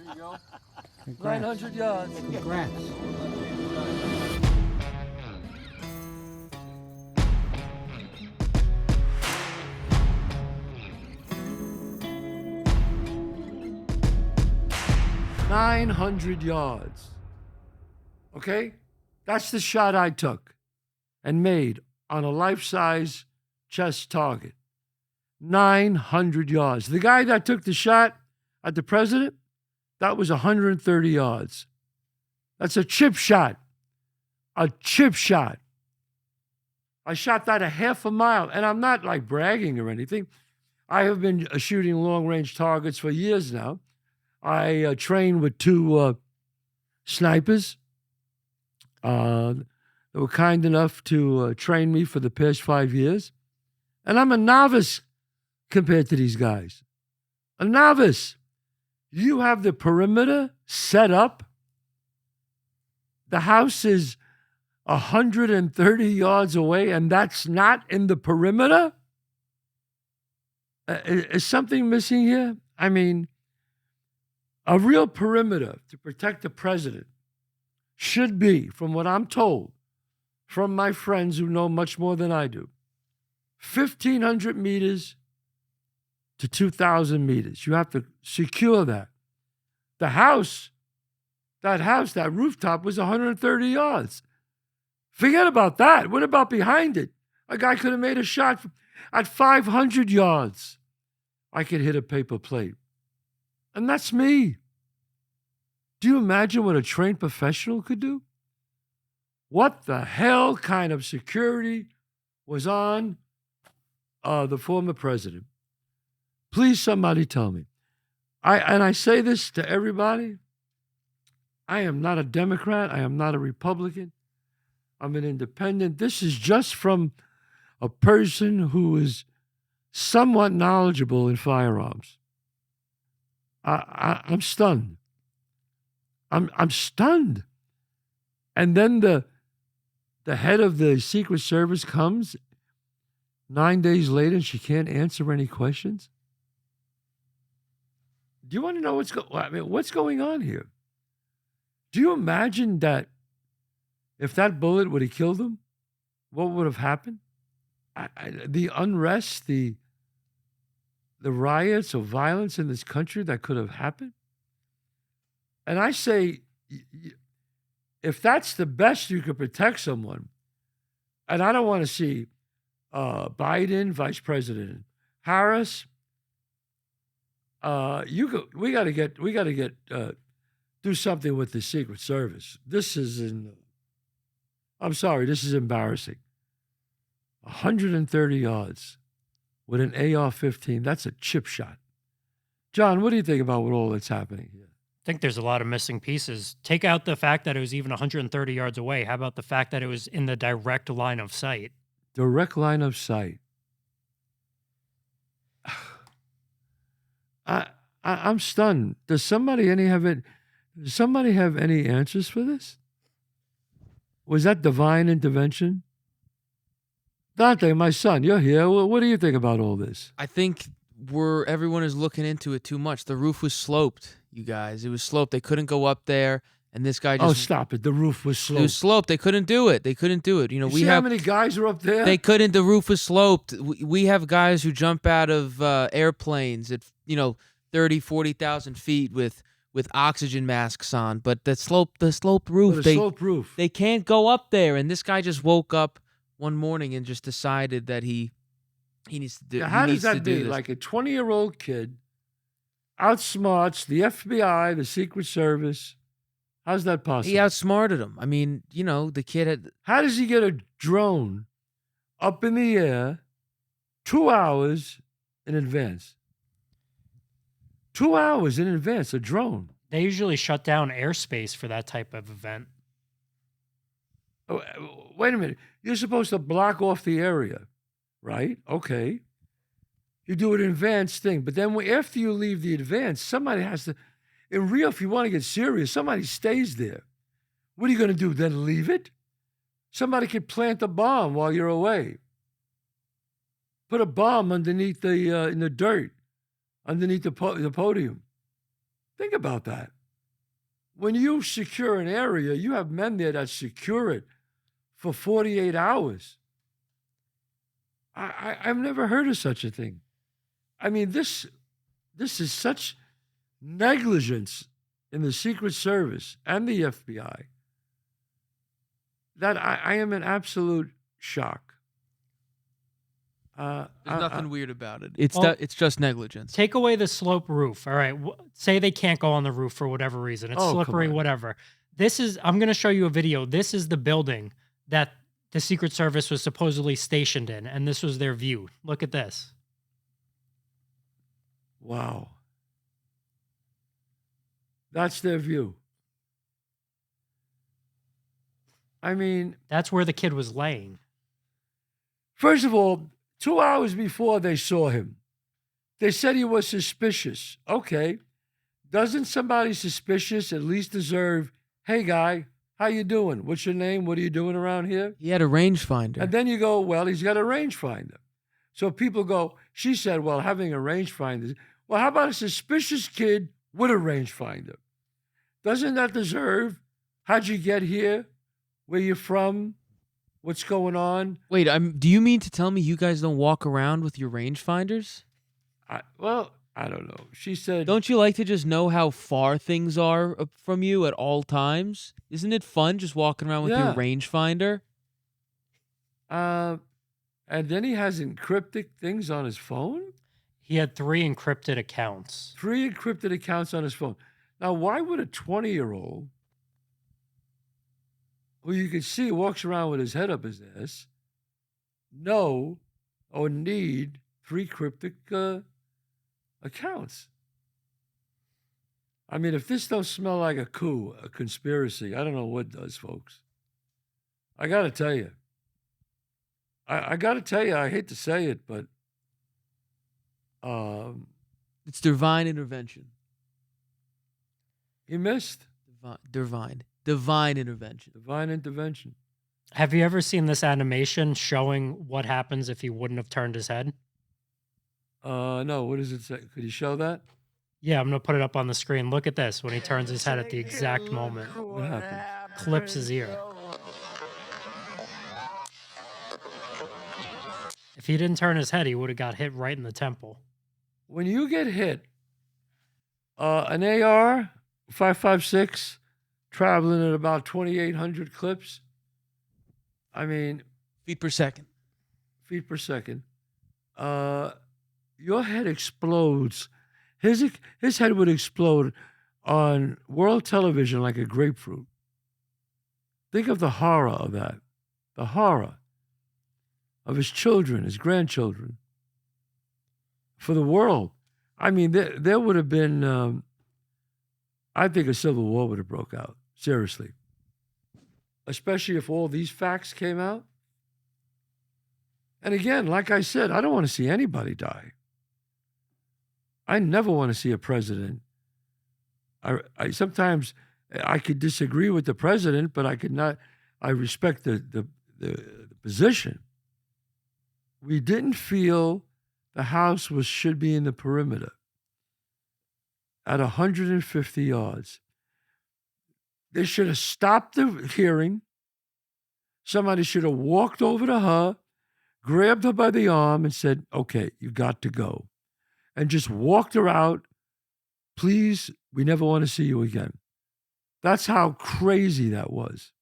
you go. Congrats. 900 yards. Congrats. $900 yards. Okay? That's the shot I took and made on a life-size chest target. 900 yards. The guy that took the shot at the president, that was 130 yards. That's a chip shot. A chip shot. I shot that a half a mile, and I'm not like bragging or anything. I have been shooting long-range targets for years now. I trained with two snipers. They were kind enough to train me for the past 5 years. And I'm a novice compared to these guys. A novice. You have the perimeter set up. The house is 130 yards away, and that's not in the perimeter? Is something missing here? I mean, a real perimeter to protect the president should be, from what I'm told, from my friends who know much more than I do, 1,500 meters to 2,000 meters. You have to secure that. The house, that rooftop was 130 yards. Forget about that. What about behind it? A guy could have made a shot at 500 yards. I could hit a paper plate. And that's me. Do you imagine what a trained professional could do? What the hell kind of security was on the former president? Please, somebody tell me. I say this to everybody. I am not a Democrat. I am not a Republican. I'm an independent. This is just from a person who is somewhat knowledgeable in firearms. I'm stunned. I'm stunned. And then the head of the Secret Service comes 9 days later and she can't answer any questions. Do you want to know what's going on here? Do you imagine that if that bullet would have killed him, what would have happened? The unrest, the riots or violence in this country that could have happened? And I say, if that's the best you could protect someone, and I don't want to see Biden, Vice President Harris, we got to get do something with the Secret Service. This is this is embarrassing. 130 yards with an AR-15. That's a chip shot. John, what do you think about what all that's happening here? I think there's a lot of missing pieces. Take out the fact that it was even 130 yards away. How about the fact that it was in the direct line of sight? Direct line of sight. I'm stunned. Does somebody have any answers for this? Was that divine intervention? Dante, my son, you're here. What do you think about all this? I think everyone is looking into it too much. The roof was sloped, you guys. It was sloped. They couldn't go up there, and this guy just... Oh, stop it. The roof was sloped. It was sloped. They couldn't do it. You know, how many guys are up there? They couldn't. The roof was sloped. We have guys who jump out of airplanes at, 30, 40,000 feet with oxygen masks on, but the sloped roof. Sloped roof. They can't go up there, and this guy just woke up one morning and just decided that he needs to do. How does that be? Like a 20-year-old kid outsmarts the FBI, the Secret Service. How's that possible? He outsmarted him. I mean, the kid had... How does he get a drone up in the air 2 hours in advance? 2 hours in advance, a drone. They usually shut down airspace for that type of event. Oh, wait a minute. You're supposed to block off the area, right? Okay. You do an advanced thing. But then after you leave the advance, somebody has to... In real, if you want to get serious, somebody stays there. What are you going to do, then leave it? Somebody could plant a bomb while you're away. Put a bomb underneath in the dirt, underneath the podium. Think about that. when you secure an area, you have men there that secure it for 48 hours. I've never heard of such a thing. I mean, this is such negligence in the Secret Service and the FBI that I am in absolute shock. There's nothing weird about it. It's Well, it's just negligence. Take away the slope roof. All right. Say they can't go on the roof for whatever reason. It's Oh, come slippery, on. whatever. I'm going to show you a video. This is the building that the Secret Service was supposedly stationed in, and this was their view. Look at this. Wow. That's their view. I mean, That's where the kid was laying. first of all, 2 hours before they saw him, they said he was suspicious. Okay. Doesn't somebody suspicious at least deserve, hey, guy, how you doing? What's your name? What are you doing around here? He had a rangefinder. And then you go, well, he's got a rangefinder. So people go, she said, well, having a rangefinder. Well, how about a suspicious kid with a rangefinder? Doesn't that deserve, how'd you get here? Where you from? What's going on? Wait, do you mean to tell me you guys don't walk around with your rangefinders? I don't know. She said, Don't you like to just know how far things are from you at all times? Isn't it fun just walking around with your Yeah. rangefinder? and then he has encrypted things on his phone? He had 3 encrypted accounts. 3 encrypted accounts on his phone. Now, why would a 20-year-old, who you can see walks around with his head up his ass, know or need 3 cryptic accounts? I mean, if this don't smell like a coup, a conspiracy, I don't know what does, folks. I got to tell you. I got to tell you, I hate to say it, but It's divine intervention. he missed Divine intervention. divine intervention. Have you ever seen this animation showing what happens if he wouldn't have turned his head? No, what does it say? Could you show that? Yeah, I'm going to put it up on the screen. Look at this when he turns his head at the exact moment. What happens? Clips his ear. If he didn't turn his head, he would have got hit right in the temple. When you get hit, an AR 5.56 traveling at about 2,800 clips, I mean, Feet per second. feet per second, your head explodes. His head would explode on world television like a grapefruit. Think of the horror of that. The horror of his children, his grandchildren. For the world. I mean, there would have been, I think a civil war would have broke out. Seriously. Especially if all these facts came out. And again, like I said, I don't want to see anybody die. I never want to see a president. I sometimes I could disagree with the president, but I could not. I respect the position. We didn't feel the house should be in the perimeter at 150 yards. They should have stopped the hearing. Somebody should have walked over to her, grabbed her by the arm, and said, "Okay, you got to go," and just walked her out. Please, we never want to see you again. That's how crazy that was.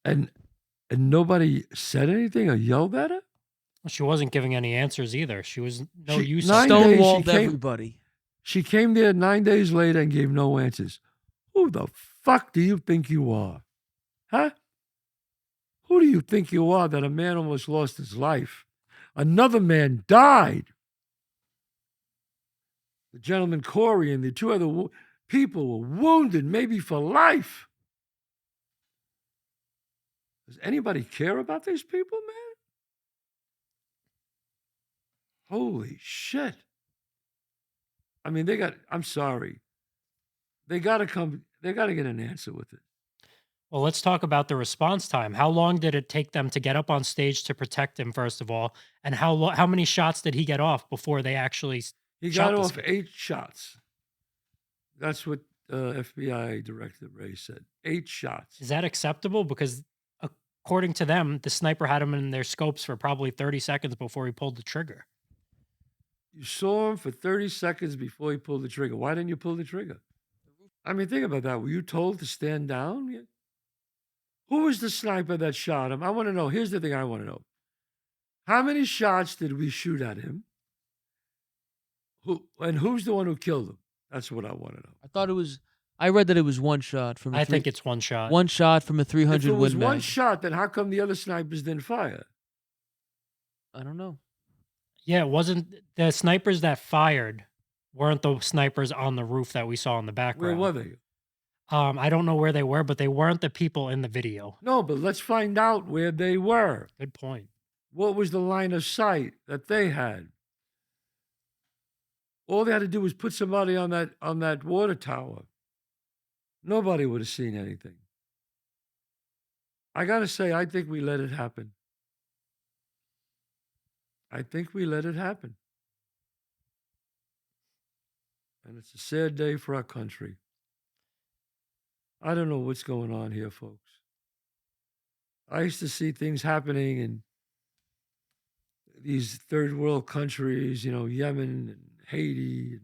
And nobody said anything or yelled at her? She wasn't giving any answers either. She was no She- use. 9 days Stonewalled she came- everybody. She came there 9 days later and gave no answers. Who the fuck do you think you are? Huh? Who do you think you are that a man almost lost his life? Another man died. The gentleman Corey and the 2 other people were wounded, maybe for life. Does anybody care about these people, man? Holy shit. I mean, I'm sorry. They got to get an answer with it. Well, let's talk about the response time. How long did it take them to get up on stage to protect him, first of all? And how many shots did he get off before they actually He shot got this off guy? 8 shots. That's what FBI Director Ray said. 8 shots. Is that acceptable? Because according to them, the sniper had him in their scopes for probably 30 seconds before he pulled the trigger. You saw him for 30 seconds before he pulled the trigger. Why didn't you pull the trigger? I mean, think about that. Were you told to stand down? Who was the sniper that shot him? I want to know. Here's the thing I want to know. How many shots did we shoot at him? Who's the one who killed him? That's what I want to know. I read that it was one shot from. I think it's one shot. One shot from a 300 If it was Win one mag. shot, then how come the other snipers didn't fire? I don't know. Yeah, it wasn't the snipers that fired weren't the snipers on the roof that we saw in the Where background. were they? I don't know where they were, but they weren't the people in the video. No, but let's find out where they were. Good point. What was the line of sight that they had? All they had to do was put somebody on that water tower. Nobody would have seen anything. I got to say, I think we let it happen. I think we let it happen. And it's a sad day for our country. I don't know what's going on here, folks. I used to see things happening in these third world countries, Yemen and Haiti and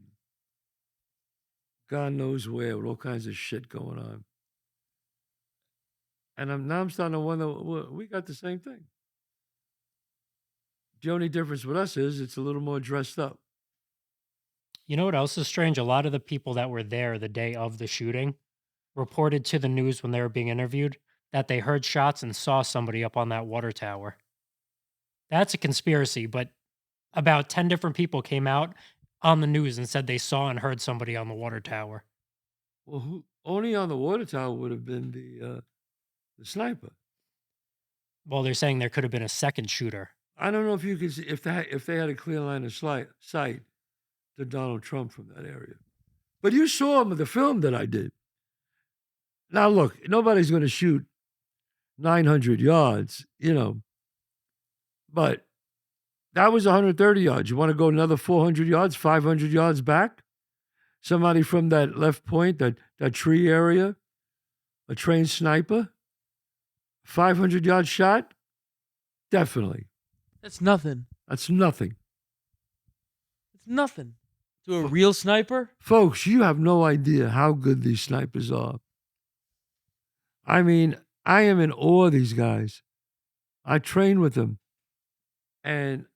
God knows where, with all kinds of shit going on. And now I'm starting to wonder, we got the same thing. The only difference with us is it's a little more dressed up. You know what else is strange? A lot of the people that were there the day of the shooting reported to the news when they were being interviewed that they heard shots and saw somebody up on that water tower. That's a conspiracy, but about 10 different people came out on the news and said they saw and heard somebody on the water tower. Well, only on the water tower would have been the sniper. Well, they're saying there could have been a second shooter. I don't know if you could see, if they had a clear line of sight to Donald Trump from that area. But you saw him in the film that I did. Now look, nobody's going to shoot 900 yards, but that was 130 yards. You want to go another 400 yards, 500 yards back? Somebody from that left point, that tree area, a trained sniper, 500-yard shot? Definitely. That's nothing. That's nothing. It's nothing. To a real sniper? Folks, you have no idea how good these snipers are. I mean, I am in awe of these guys. I train with them. And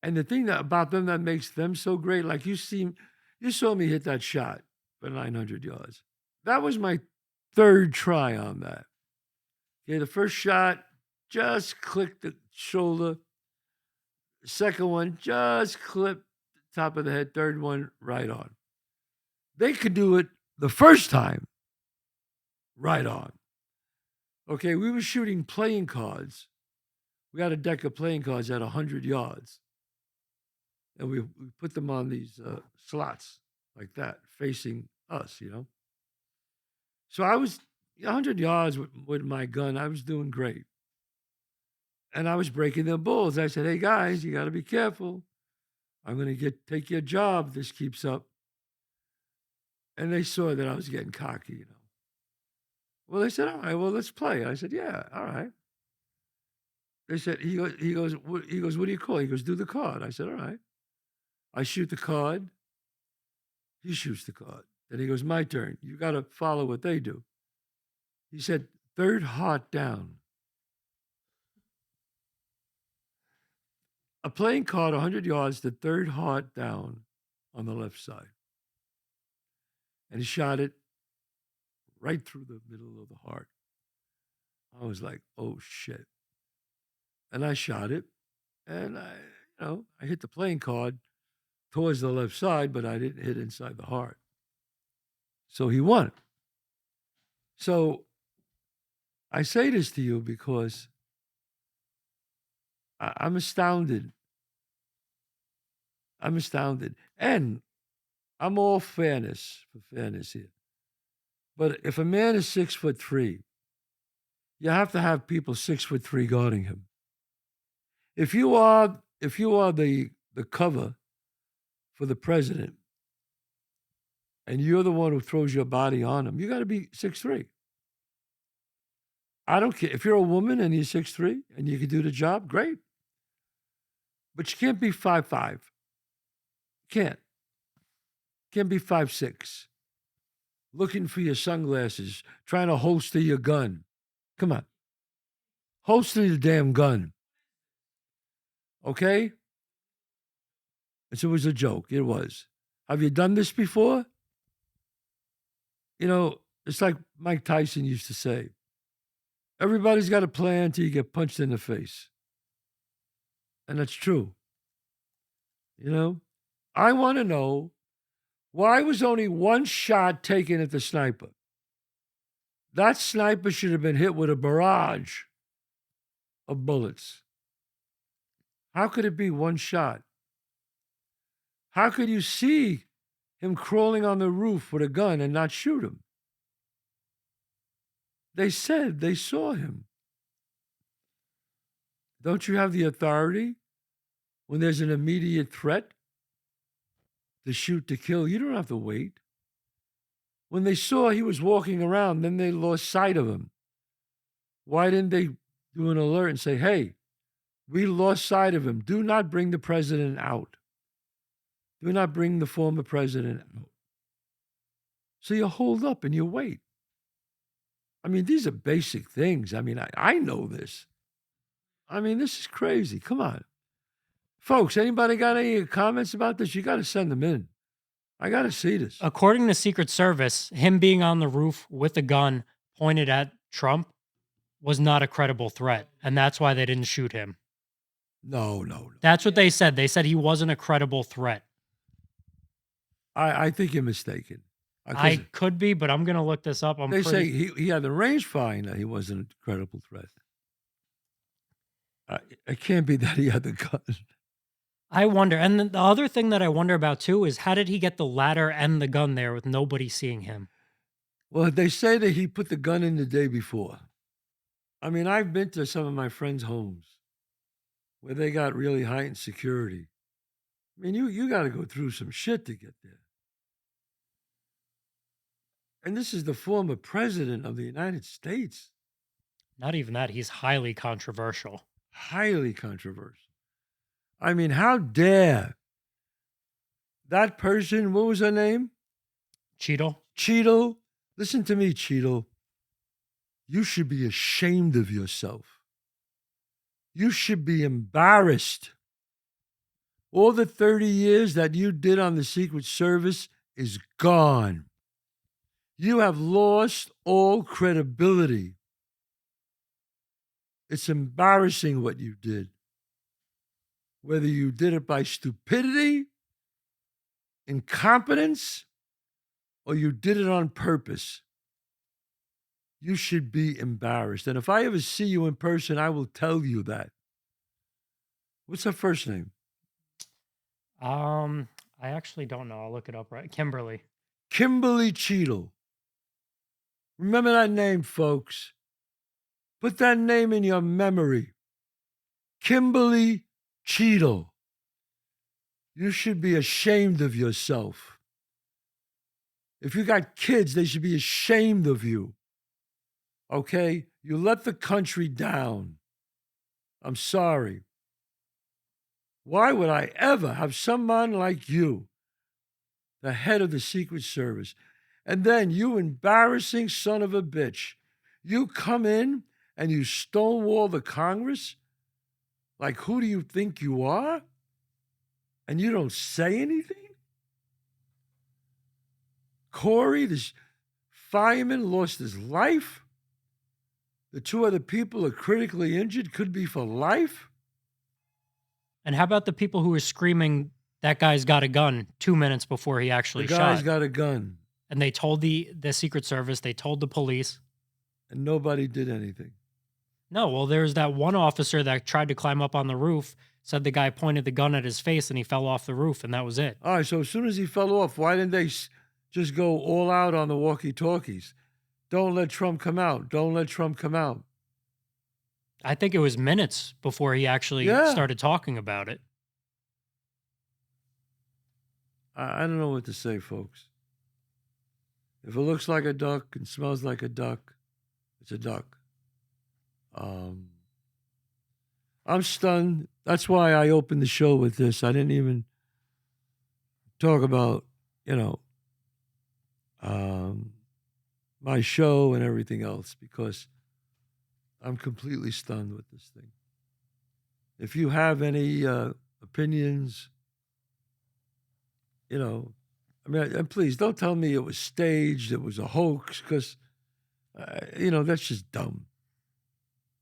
the thing about them that makes them so great, like you saw me hit that shot for 900 yards. That was my third try on that. Okay, the first shot just clipped the shoulder. The second one just clipped the top of the head. Third one right on. They could do it the first time right on. Okay, we were shooting playing cards. We had a deck of playing cards at 100 yards. And we put them on these slots like that, facing us, So I was 100 yards with my gun. I was doing great. And I was breaking their balls. I said, hey, guys, you got to be careful. I'm going to take your job if this keeps up. And they saw that I was getting cocky, Well, they said, all right, well, let's play. I said, yeah, all right. They said, he goes, what do you call? He goes, do the card. I said, all right. I shoot the card. He shoots the card. Then he goes, my turn. You got to follow what they do. He said, third heart down. A playing card 100 yards, the third heart down on the left side. And he shot it right through the middle of the heart. I was like, oh, shit. And I shot it. And I hit the playing card towards the left side, but I didn't hit inside the heart. So he won. So I say this to you because I'm astounded. I'm astounded. And I'm all fairness here. But if a man is 6'3", you have to have people 6'3" guarding him. If you are the cover for the president, and you're the one who throws your body on him, you got to be 6'3". I don't care. If you're a woman and you're 6'3" and you can do the job, great. But you can't be 5'5". Can't. Can't be 5'6". Looking for your sunglasses, trying to holster your gun. Come on. Holster your damn gun. Okay? And so it was a joke. It was. Have you done this before? You know, it's like Mike Tyson used to say, everybody's got a plan till you get punched in the face. And that's true. You know, I want to know, why was only one shot taken at the sniper? That sniper should have been hit with a barrage of bullets. How could it be one shot? How could you see him crawling on the roof with a gun and not shoot him? They said they saw him. Don't you have the authority when there's an immediate threat to shoot to kill? You don't have to wait. When they saw he was walking around, then they lost sight of him. Why didn't they do an alert and say, hey, we lost sight of him. Do not bring the president out. Do not bring the former president out. So you hold up and you wait. I mean, these are basic things. I mean, I know this. I mean, this is crazy. Come on. Folks, anybody got any comments about this? You got to send them in. I got to see this. According to Secret Service, him being on the roof with a gun pointed at Trump was not a credible threat, and that's why they didn't shoot him. No. That's what they said. They said he wasn't a credible threat. I think you're mistaken. I could be, but I'm going to look this up. They say he had the range find that he wasn't a credible threat. It can't be that he had the gun. I wonder. And the other thing that I wonder about, too, is how did he get the ladder and the gun there with nobody seeing him? Well, they say that he put the gun in the day before. I mean, I've been to some of my friends' homes where they got really heightened security. I mean, you got to go through some shit to get there. And this is the former president of the United States. Not even that. He's highly controversial. Highly controversial. I mean, how dare that person, what was her name? Cheadle? Cheadle. Listen to me, Cheadle. You should be ashamed of yourself. You should be embarrassed. All the 30 years that you did on the Secret Service is gone. You have lost all credibility. It's embarrassing what you did. Whether you did it by stupidity, incompetence, or you did it on purpose, you should be embarrassed. And if I ever see you in person, I will tell you that. What's her first name? I actually don't know. I'll look it up. Right, Kimberly. Kimberly Cheadle. Remember that name, folks. Put that name in your memory. Kimberly Cheadle. You should be ashamed of yourself. If you got kids, they should be ashamed of you. Okay? You let the country down. I'm sorry. Why would I ever have someone like you, the head of the Secret Service, and then you embarrassing son of a bitch, you come in and you stonewall the Congress? Like, who do you think you are? And you don't say anything? Corey, this fireman, lost his life. The two other people are critically injured, could be for life. And how about the people who were screaming, that guy's got a gun 2 minutes before he actually The shot? guy's got a gun. And they told the Secret Service, they told the police. And nobody did anything. No, well, there's that one officer that tried to climb up on the roof, said the guy pointed the gun at his face and he fell off the roof, and that was it. All right, so as soon as he fell off, why didn't they just go all out on the walkie-talkies? Don't let Trump come out. Don't let Trump come out. I think it was minutes before he actually started talking about it. I don't know what to say, folks. If it looks like a duck and smells like a duck, it's a duck. I'm stunned. That's why I opened the show with this. I didn't even talk about, my show and everything else because I'm completely stunned with this thing. If you have any opinions, and please don't tell me it was staged, it was a hoax, because, that's just dumb.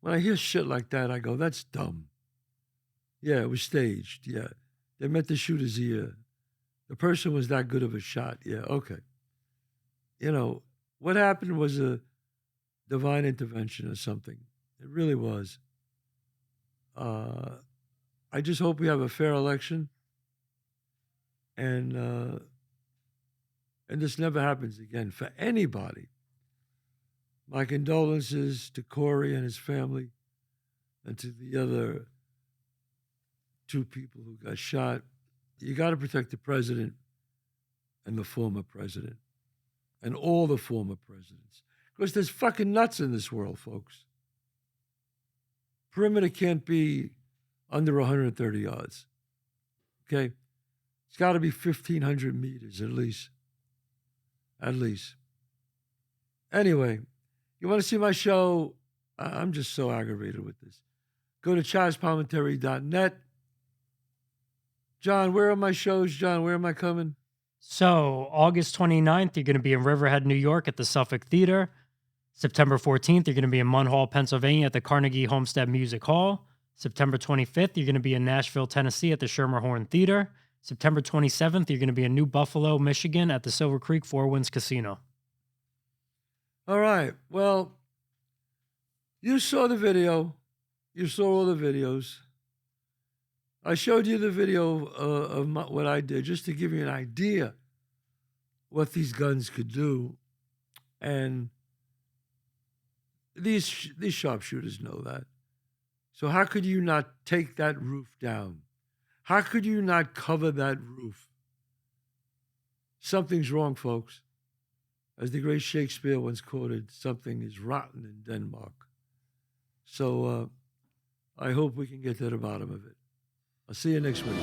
When I hear shit like that, I go, that's dumb. Yeah, it was staged. Yeah. They meant to shoot his ear. The person was that good of a shot. Yeah, okay. What happened was a divine intervention or something. It really was. I just hope we have a fair election and this never happens again for anybody. My condolences to Corey and his family and to the other 2 people who got shot. You got to protect the president and the former president and all the former presidents. Because there's fucking nuts in this world, folks. Perimeter can't be under 130 yards. Okay? It's got to be 1,500 meters at least. At least. Anyway, you want to see my show? I'm just so aggravated with this. Go to ChazzPalminteri.net. John, where are my shows? John, where am I coming? So, August 29th, you're going to be in Riverhead, New York at the Suffolk Theater. September 14th, you're going to be in Munhall, Pennsylvania at the Carnegie Homestead Music Hall. September 25th, you're going to be in Nashville, Tennessee at the Schermerhorn Theater. September 27th, you're going to be in New Buffalo, Michigan at the Silver Creek Four Winds Casino. All right. Well, you saw the video. You saw all the videos. I showed you the video of what I did just to give you an idea what these guns could do. And these sharpshooters know that. So how could you not take that roof down? How could you not cover that roof? Something's wrong, folks. As the great Shakespeare once quoted, something is rotten in Denmark. So I hope we can get to the bottom of it. I'll see you next week.